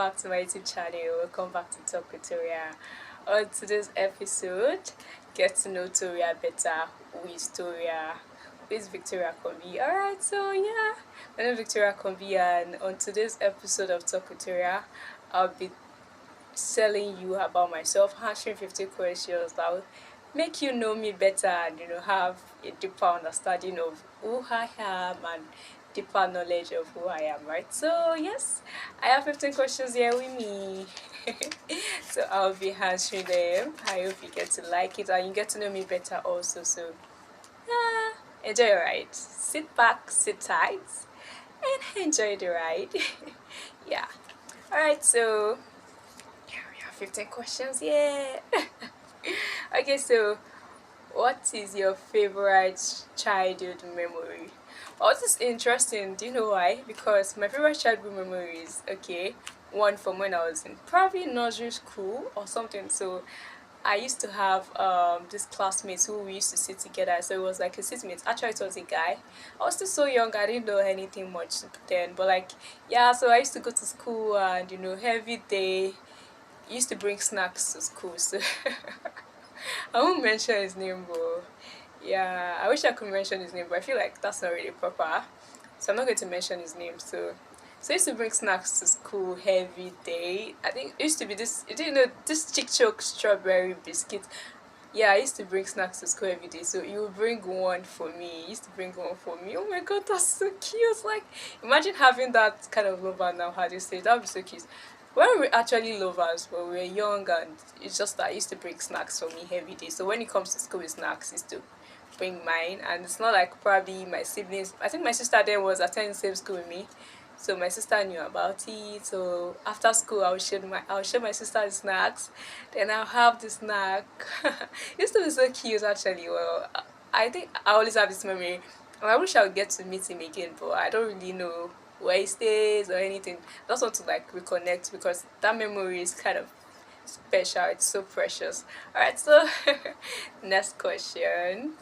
back to my YouTube channel. Welcome back to Talk with Toriah. On today's episode, get to know Toriah better. Who is Toriah? Who is Victoria Convi? Alright, so yeah, my name is Victoria Convi, and on today's episode of Talk with Toriah, I'll be telling you about myself, answering 50 questions that will make you know me better and have a deeper understanding of who I am and deeper knowledge of who I am, right? So yes, I have 15 questions here with me. So I'll be answering them. I hope you get to like it and you get to know me better also. So enjoy your ride. Sit back, sit tight, and enjoy the ride. Yeah. Alright, so yeah, we have 15 questions. Yeah. Okay, so what is your favorite childhood memory? Oh, this is interesting. Do you know why? Because my favorite childhood memory is okay. One from when I was in probably nursery school or something. So I used to have this classmates who we used to sit together. So it was like a seatmate. Actually, it was a guy. I was still so young. I didn't know anything much then. But like, yeah. So I used to go to school and every day used to bring snacks to school. So I won't mention his name, but yeah, I wish I could mention his name, but I feel like that's not really proper. So I'm not going to mention his name. So I used to bring snacks to school every day. I think it used to be this, this chick choke strawberry biscuit. Yeah, I used to bring snacks to school every day. So you would bring one for me. You used to bring one for me. Oh my god, that's so cute. Like, imagine having that kind of lover now at this stage. That would be so cute. When we were actually lovers, but we were young, and it's just that I used to bring snacks for me every day. So when it comes to school with snacks, it's to bring mine, and it's not like probably my siblings. I think my sister then was attending the same school with me, so my sister knew about it. So after school, I'll share my sister the snacks, then I'll have the snack. It used to be so cute actually. Well, I think I always have this memory. I wish I would get to meet him again, but I don't really know where he stays or anything. I just want to like reconnect because that memory is kind of special. It's so precious. Alright, so next question.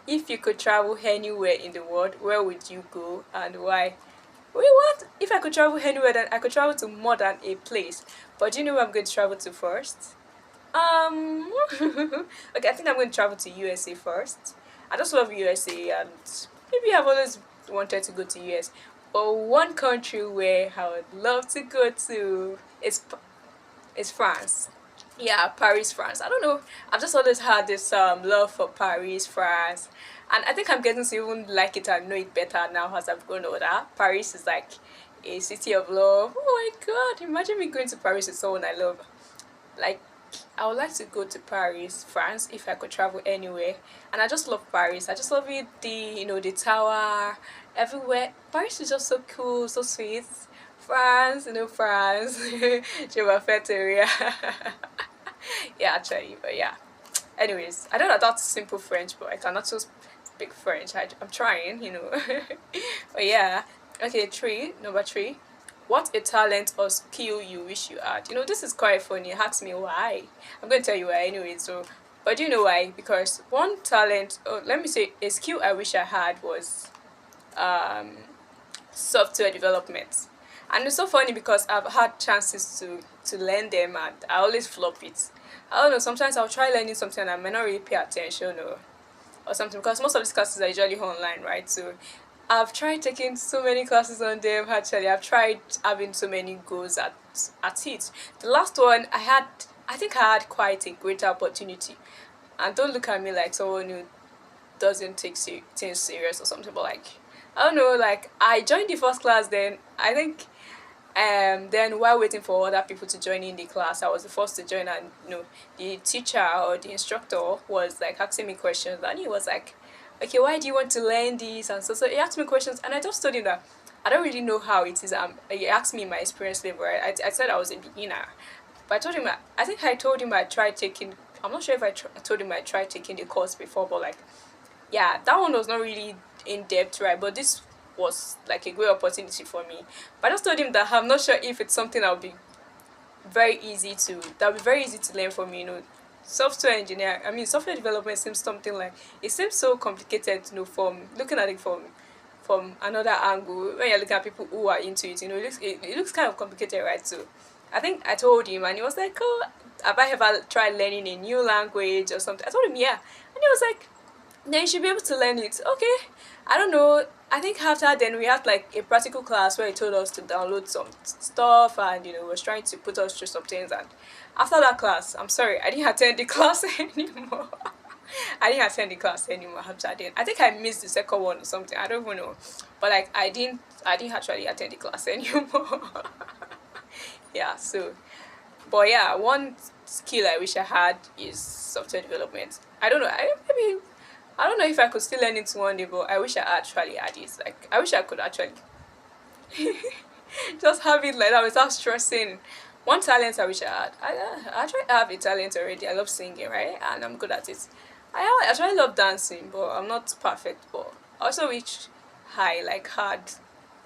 If you could travel anywhere in the world, where would you go and why? Wait, what? If I could travel anywhere, then I could travel to more than a place. But do you know where I'm going to travel to first? Okay, I think I'm going to travel to USA first. I just love USA, and maybe I've always wanted to go to US. But one country where I would love to go to is France. Yeah, Paris, France. I don't know. I've just always had this love for Paris, France, and I think I'm getting to even like it and know it better now as I've grown older. Paris is like a city of love. Oh my god! Imagine me going to Paris with someone I love. Like, I would like to go to Paris, France, if I could travel anywhere. And I just love Paris. I just love it. The tower, everywhere. Paris is just so cool, so sweet. France, France. Je m'appelle Toriah. Yeah, actually, but yeah. Anyways, I know that that's simple French, but I cannot just speak French. I'm trying. But yeah. Okay, number three. What a talent or skill you wish you had. This is quite funny. Ask me why. I'm going to tell you why anyway. So, but do you know why? Because one talent, or let me say, a skill I wish I had was um, software development. And it's so funny because I've had chances to learn them and I always flop it. I don't know, sometimes I'll try learning something and I may not really pay attention or something because most of these classes are usually online, right? So I've tried taking so many classes on them actually. I've tried having so many goals at it. The last one I think I had quite a greater opportunity. And don't look at me like someone who doesn't take things serious or something, but like I don't know, like I joined the first class, then I think then while waiting for other people to join in the class, I was the first to join, and the teacher or the instructor was like asking me questions, and he was like, okay, why do you want to learn this? And so he asked me questions, and I just told him that I don't really know how it is. He asked me my experience level, right? I said I was a beginner, but I told him I think I told him I tried taking. I'm not sure if I told him I tried taking the course before, but like yeah, that one was not really in depth, right? But this was like a great opportunity for me. But I just told him that I'm not sure if it's something that'll be very easy to learn for me. Software development seems something like it seems so complicated. From looking at it from from another angle. When you're looking at people who are into it, it looks kind of complicated, right? So I think I told him, and he was like, "Oh, have I ever tried learning a new language or something?" I told him, "Yeah," and he was like, "Then you should be able to learn it." Okay, I don't know. I think after then we had like a practical class where he told us to download some stuff, and was trying to put us through some things. And after that class, I'm sorry, I didn't attend the class anymore. I didn't attend the class anymore after then. I think I missed the second one or something. I don't even know. But like I didn't actually attend the class anymore. Yeah, so but yeah, one skill I wish I had is software development. I don't know. I don't know if I could still learn it one day, but I wish I actually had it. Like I wish I could actually just have it like that without stressing. One talent I wish I had. I actually have a talent already. I love singing, right? And I'm good at it. I actually love dancing, but I'm not perfect. But I also wish had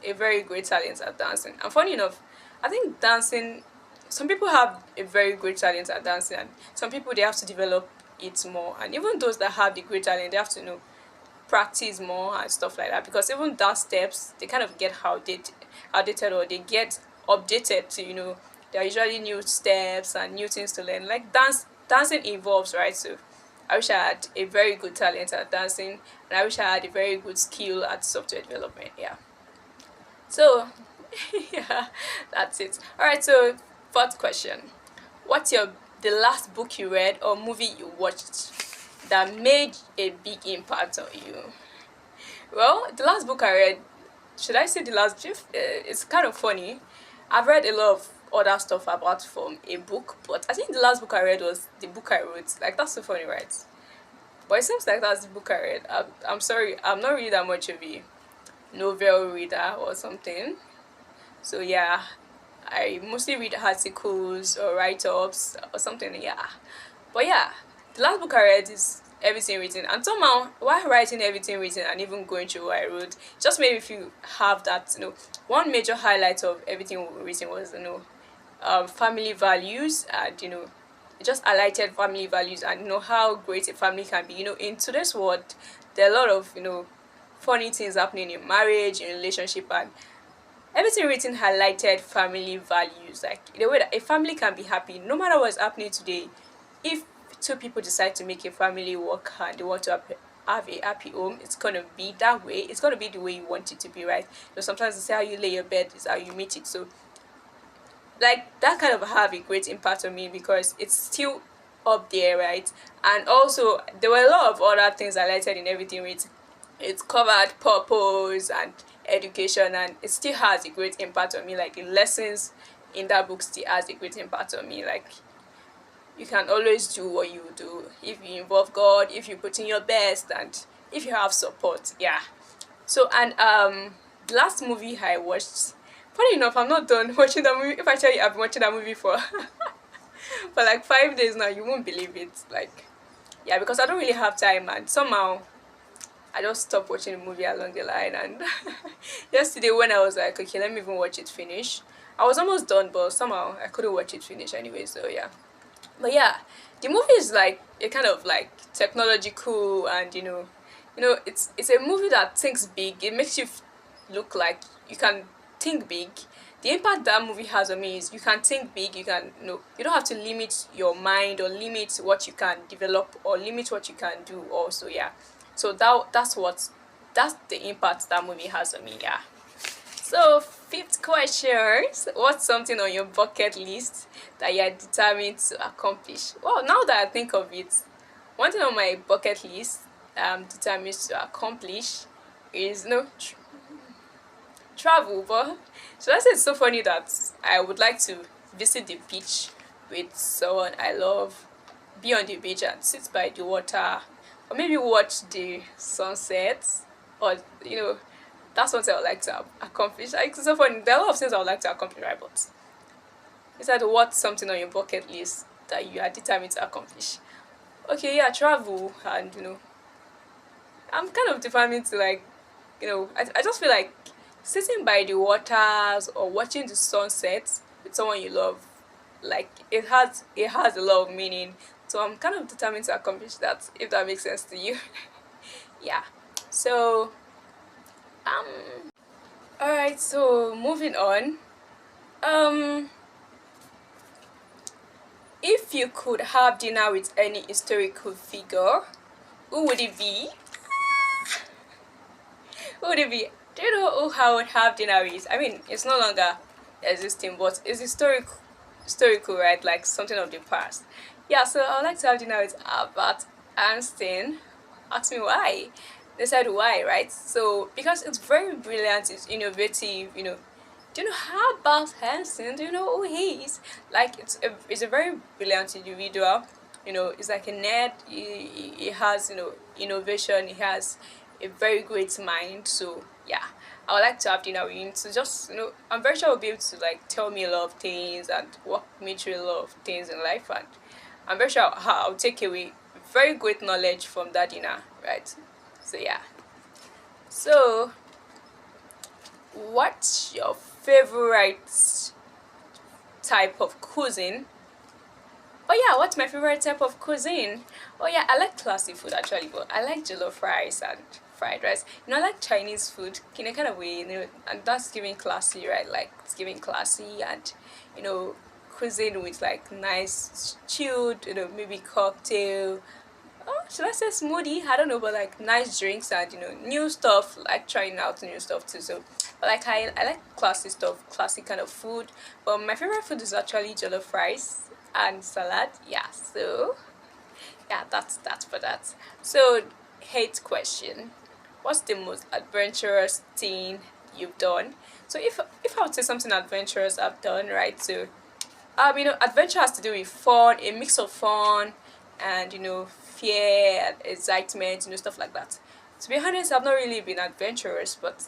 a very great talent at dancing. And funny enough, I think dancing. Some people have a very great talent at dancing, and some people they have to develop it more. And even those that have the great talent, they have to practice more and stuff like that, because even dance steps they kind of get outdated, or they get updated to there are usually new steps and new things to learn. Like dancing evolves, right? So I wish I had a very good talent at dancing, and I wish I had a very good skill at software development. Yeah. So yeah, that's it. All right. So fourth question: what's the last book you read or movie you watched that made a big impact on you? Well, the last book I read, should I say the last GIF? It's kind of funny. I've read a lot of other stuff about from a book, but I think the last book I read was the book I wrote. Like, that's so funny, right? But it seems like that's the book I read. I'm sorry, I'm not really that much of a novel reader or something. So, yeah, I mostly read articles or write ups or something, yeah. But yeah, the last book I read is Everything Written, and somehow while writing Everything Written and even going through what I wrote, it just made me feel have that one major highlight of Everything Written was family values, and it just highlighted family values, and how great a family can be. In today's world, there are a lot of funny things happening in marriage, in relationship, and Everything Written highlighted family values, like the way that a family can be happy no matter what's happening today. If two people decide to make a family work and they want to have a happy home, it's gonna be that way. It's gonna be the way you want it to be, right? Sometimes they say how you lay your bed is how you meet it. So like that kind of have a great impact on me because it's still up there, right? And also there were a lot of other things highlighted in Everything Written. It covered purpose and education, and it still has a great impact on me. Like the lessons in that book still has a great impact on me. Like you can always do what you do if you involve God, if you put in your best, and if you have support. Yeah. So and the last movie I watched, funny enough, I'm not done watching that movie. If I tell you I've been watching that movie for for like 5 days now, you won't believe it. Like yeah, because I don't really have time, and somehow I just stopped watching the movie along the line. And yesterday when I was like, okay, let me even watch it finish, I was almost done, but somehow I couldn't watch it finish anyway. So yeah. But yeah, the movie is like a kind of like technological, and it's a movie that thinks big. It makes you look like you can think big. The impact that movie has on me is you can think big. You can you don't have to limit your mind or limit what you can develop or limit what you can do. Also, yeah. So that's the impact that movie has on me. Yeah. So, fifth question: what's something on your bucket list that you are determined to accomplish? Well, now that I think of it, one thing on my bucket list I'm determined to accomplish is travel. But so that's it's so funny that I would like to visit the beach with someone I love, be on the beach and sit by the water, or maybe watch the sunset, or that's what I would like to accomplish. Like, it's so funny. There are a lot of things I would like to accomplish, right? But is that what's something on your bucket list that you are determined to accomplish? Okay, yeah, travel, and I'm kind of determined to like, I just feel like sitting by the waters or watching the sunset with someone you love, like it has a lot of meaning. So I'm kind of determined to accomplish that, if that makes sense to you. Yeah. So All right. So moving on. Um, if you could have dinner with any historical figure, who would it be? Who would it be? Do you know who I would have dinner with? I mean, it's no longer existing, but it's historical, right? Like something of the past. Yeah, so I would like to have dinner with Albert Einstein. Ask me why. They said why, right? So because it's very brilliant, it's innovative, do you know how about Hansen? Do you know who he is? Like it's a very brilliant individual. He's like a nerd. He has innovation. He has a very great mind. So yeah, I would like to have dinner with him. So just I'm very sure he'll be able to like tell me a lot of things and walk me through a lot of things in life. And I'm very sure I'll take away very great knowledge from that dinner, right? So yeah. So what's your favorite type of cuisine? Oh yeah, what's my favorite type of cuisine? Oh yeah, I like classy food actually, but I like jollof rice and fried rice. I like Chinese food in a kind of way, and that's giving classy, right? Like it's giving classy and you know cuisine with like nice chilled, maybe cocktail. Oh, should I say smoothie? I don't know, but like nice drinks and new stuff. Like trying out new stuff too. So, but like I like classy stuff, classy kind of food. But my favorite food is actually jollof rice and salad. Yeah. So yeah, that's for that. So hate question. What's the most adventurous thing you've done? So if I would say something adventurous I've done, right? So adventure has to do with fun, a mix of fun and fear and excitement, stuff like that. To be honest, I've not really been adventurous, but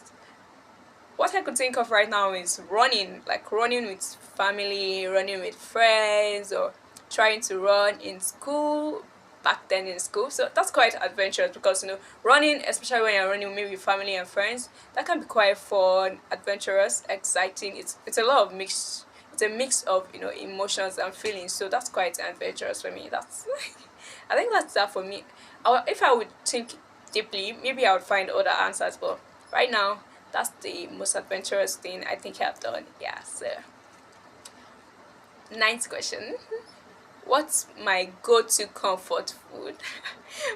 what I could think of right now is running, like running with family, running with friends, or trying to run in school back then in school. So that's quite adventurous because running, especially when you're running maybe with family and friends, that can be quite fun, adventurous, exciting. It's a lot of mix. It's a mix of emotions and feelings. So that's quite adventurous for me. That's I think that's that for me. If I would think deeply, maybe I would find other answers. But right now, that's the most adventurous thing I think I've done. Yeah. So ninth question. What's my go-to comfort food?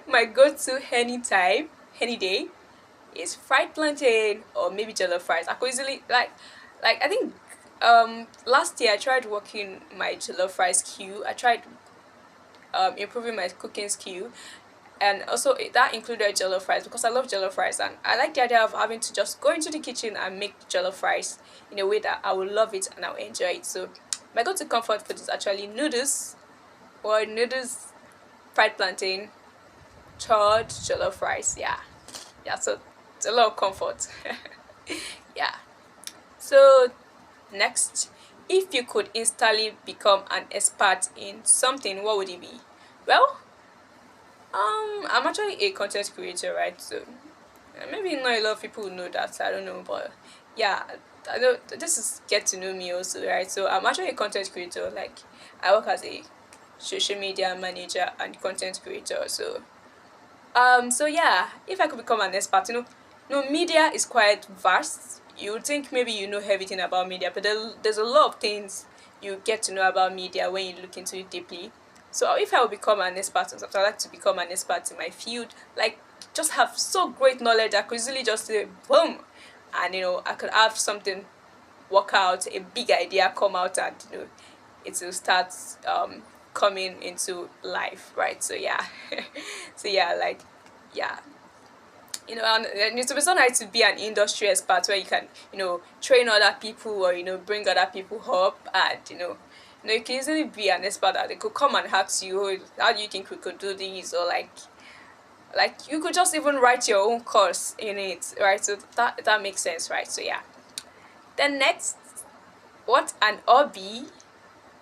My go-to anytime, any day is fried plantain or maybe jollof rice. I could easily like I think last year I tried working my jollof rice queue. I tried improving my cooking skill, and also that included jollof rice because I love jollof rice and I like the idea of having to just go into the kitchen and make jollof rice in a way that I will love it and I'll enjoy it. So my go-to comfort food is actually noodles or noodles, fried plantain, chard, jollof rice. Yeah, yeah. So it's a lot of comfort. Yeah. So next, if you could instantly become an expert in something, what would it be? Well, I'm actually a content creator, right? So maybe not a lot of people know that. I don't know, but yeah, I know this is get to know me also, right? So I'm actually a content creator. Like I work as a social media manager and content creator. So yeah, if I could become an expert, media is quite vast. You would think maybe you know everything about media, but there's a lot of things you get to know about media when you look into it deeply. So if I would become an expert in something, I'd like to become an expert in my field, like just have so great knowledge I could easily just say boom, and I could have something work out, a big idea come out, and it will start coming into life, right? So yeah, so yeah, like yeah, and it would be so nice to be an industry expert where you can train other people or bring other people up, and you can easily be an expert that they could come and ask you, "Oh, how do you think we could do this?" Or like you could just even write your own course in it, right? So that makes sense, right? So yeah. Then next, what an hobby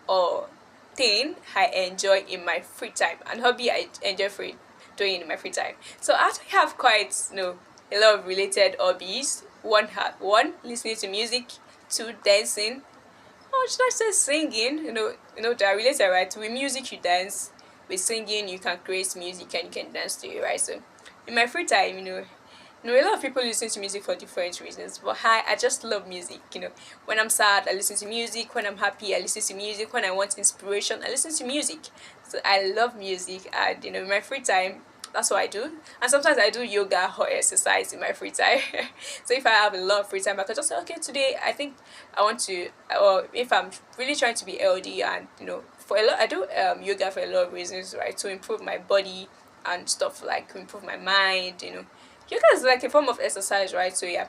or thing I enjoy in my free time. An hobby I enjoy doing in my free time. So I actually have quite a lot of related hobbies. One listening to music, two dancing. Oh, should I say singing? They're related, right? With music you dance, with singing you can create music and you can dance to it, right? So in my free time, A lot of people listen to music for different reasons, but I just love music. When I'm sad, I listen to music. When I'm happy, I listen to music. When I want inspiration, I listen to music. So I love music, and in my free time, that's what I do. And sometimes I do yoga or exercise in my free time. So if I have a lot of free time, I can just say, okay, today I think I want to, or if I'm really trying to be healthy, and for a lot, I do yoga for a lot of reasons, right? To improve my body and stuff, like improve my mind. Yoga is like a form of exercise, right? So yeah,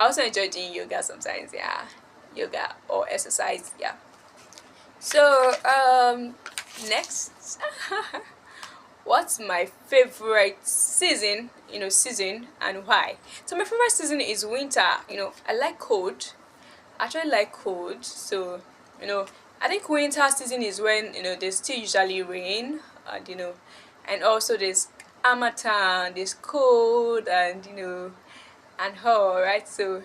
I also enjoy doing yoga sometimes. Yeah, yoga or exercise. Yeah. So next, what's my favorite season? Season, and why? So my favorite season is winter. I like cold. I actually like cold. So you know, I think winter season is when there's still usually rain, and and also there's harmattan, there's cold, and and all right. So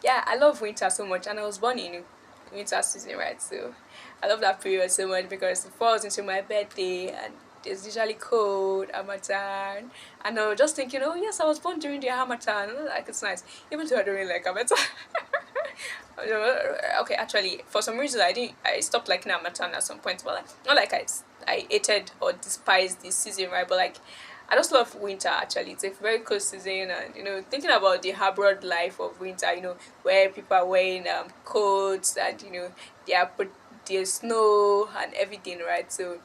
yeah, I love winter so much, and I was born in winter season, right? So I love that period so much because it falls into my birthday, and it's usually cold, harmattan, and I was just thinking, oh yes, I was born during the harmattan. Like it's nice, even though I don't really like harmattan. Okay, actually, for some reason I stopped liking harmattan at some point, but like, not like I hated or despised this season, right? But like, I just love winter. Actually, it's a very cool season, and thinking about the hybrid life of winter, where people are wearing coats, and they are put there's snow and everything, right? So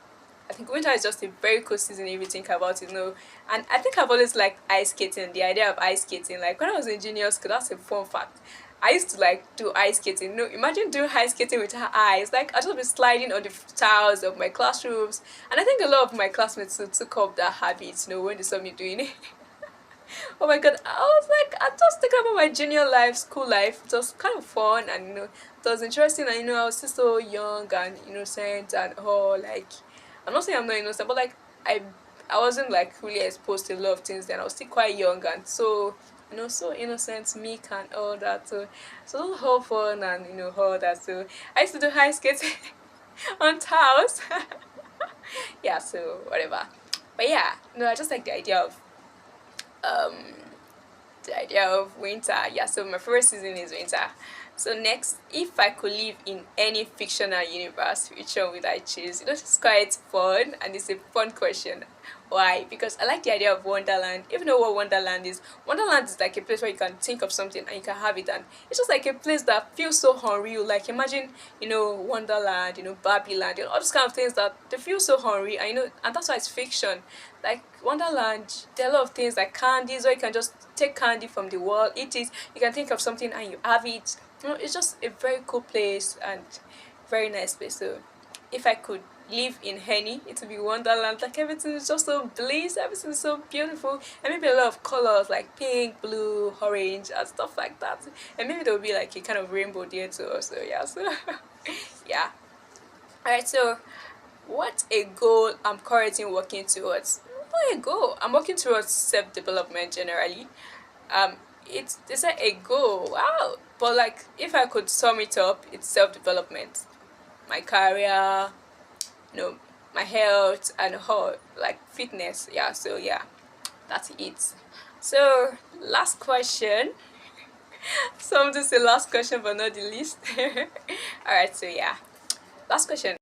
I think winter is just a very cool season if you think about it. And I think I've always liked ice skating, the idea of ice skating. Like when I was in junior school, that's a fun fact. I used to like do ice skating. Imagine doing ice skating with her eyes. Like I just be sliding on the tiles of my classrooms, and I think a lot of my classmates too took up that habit. When they saw me doing it. Oh my god, I was like, I just thinking about my junior life, school life. It was kind of fun, and it was interesting, and I was still so young and innocent and all. Like, I'm not saying I'm not innocent, but like I wasn't like really exposed to a lot of things then. I was still quite young and so so innocent, meek and all that. So it was all fun and all that. So I used to do high skating on tiles. Yeah, so whatever. But yeah, I just like um the idea of winter. Yeah, so my favorite season is winter. So next, if I could live in any fictional universe, which one would I choose? It's quite fun and it's a fun question. Why? Because I like the idea of Wonderland. Even know what Wonderland is. Wonderland is like a place where you can think of something and you can have it, and it's just like a place that feels so unreal. Like imagine, Wonderland, Babylon, all those kind of things that they feel so unreal. And and that's why it's fiction. Like Wonderland, there are a lot of things like candies where you can just take candy from the world, eat it. You can think of something and you have it. It's just a very cool place and very nice place. So if I could live in any, it would be Wonderland. Like everything is just so bliss, everything is so beautiful, and maybe a lot of colors like pink, blue, orange, and stuff like that. And maybe there will be like a kind of rainbow there too. So yeah, so yeah. Alright, so what a goal I'm currently working towards. What a goal! I'm working towards self development generally. Um, it's like a goal. Wow! But like, if I could sum it up, it's self development, my career, you know, my health and all, like fitness. Yeah. So yeah, that's it. So last question. Some to say last question, but not the least. All right. So yeah, last question.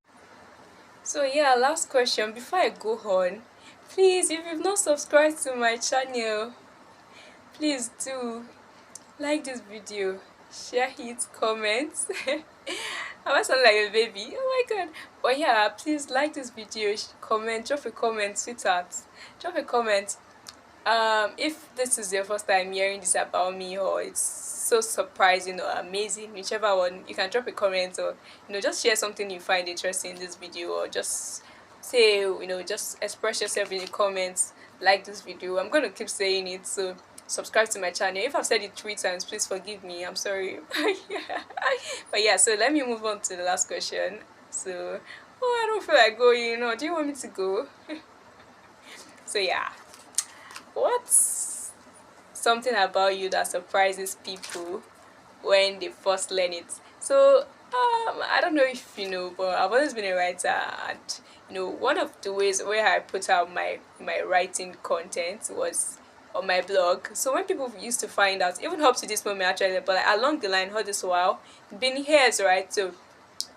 So yeah, last question. Before I go on, please, if you've not subscribed to my channel, please do like this video, share it, comment. I sound like a baby. Oh my god. But yeah, please like this video, comment, drop a comment, sweetheart. Drop a comment. If this is your first time hearing this about me, or it's so surprising or amazing, whichever one, you can drop a comment, or just share something you find interesting in this video, or just say, just express yourself in the comments. Like this video, I'm gonna keep saying it. So subscribe to my channel. If I've said it 3 times, please forgive me, I'm sorry. Yeah. But yeah, so let me move on to the last question. So I don't feel like going. Do you want me to go? So yeah, what's something about you that surprises people when they first learn it? So I don't know if you know, but I've always been a writer, and one of the ways where I put out my writing content was on my blog. So when people used to find out, even up to this moment actually, but like along the line, all this while, been years, right? So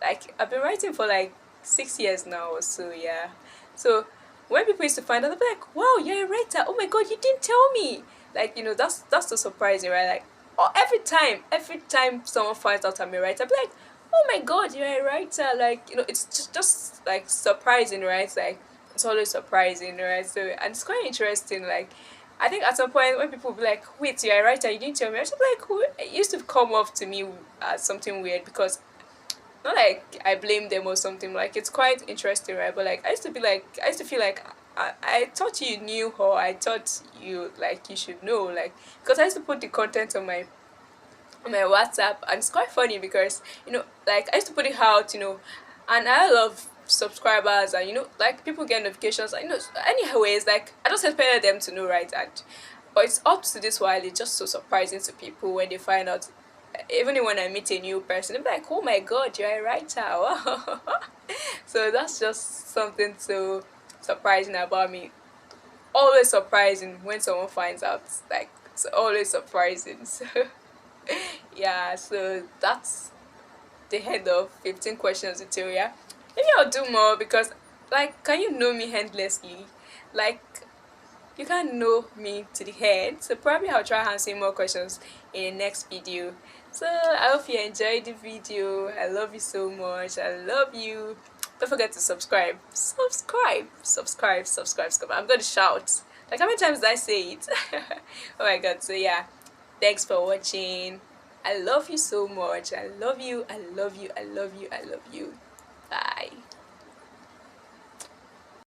like I've been writing for like 6 years now or so, yeah. So when people used to find out, they'd be like, "Wow, you're a writer! Oh my God, you didn't tell me!" Like that's so surprising, right? Like, oh, every time someone finds out I'm a writer, I'd be like, "Oh my God, you're a writer!" Like it's just like surprising, right? It's like it's always surprising, right? So and it's quite interesting, like. I think at some point when people be like, "Wait, you're a writer? You didn't tell me." I was just like, It used to come off to me as something weird because not like I blame them or something. Like it's quite interesting, right? But like I used to feel like I thought you knew, or I thought you like you should know, like because I used to put the content on my WhatsApp, and it's quite funny because like I used to put it out, and I love subscribers, and like people get notifications, anyways, like I just expected them to know, right? And but it's up to this while it's just so surprising to people when they find out. Even when I meet a new person, they're like, "Oh my God, you're a writer!" Wow. So that's just something so surprising about me. Always surprising when someone finds out. Like it's always surprising. So yeah, so that's the head of 15 questions tutorial. Maybe I'll do more because, like, can you know me endlessly? Like, you can't know me to the head. So probably I'll try answering more questions in the next video. So I hope you enjoyed the video. I love you so much. I love you. Don't forget to subscribe. Subscribe. I'm gonna shout. Like how many times did I say it? Oh my God. So yeah. Thanks for watching. I love you so much. I love you. I love you. I love you. I love you. Bye.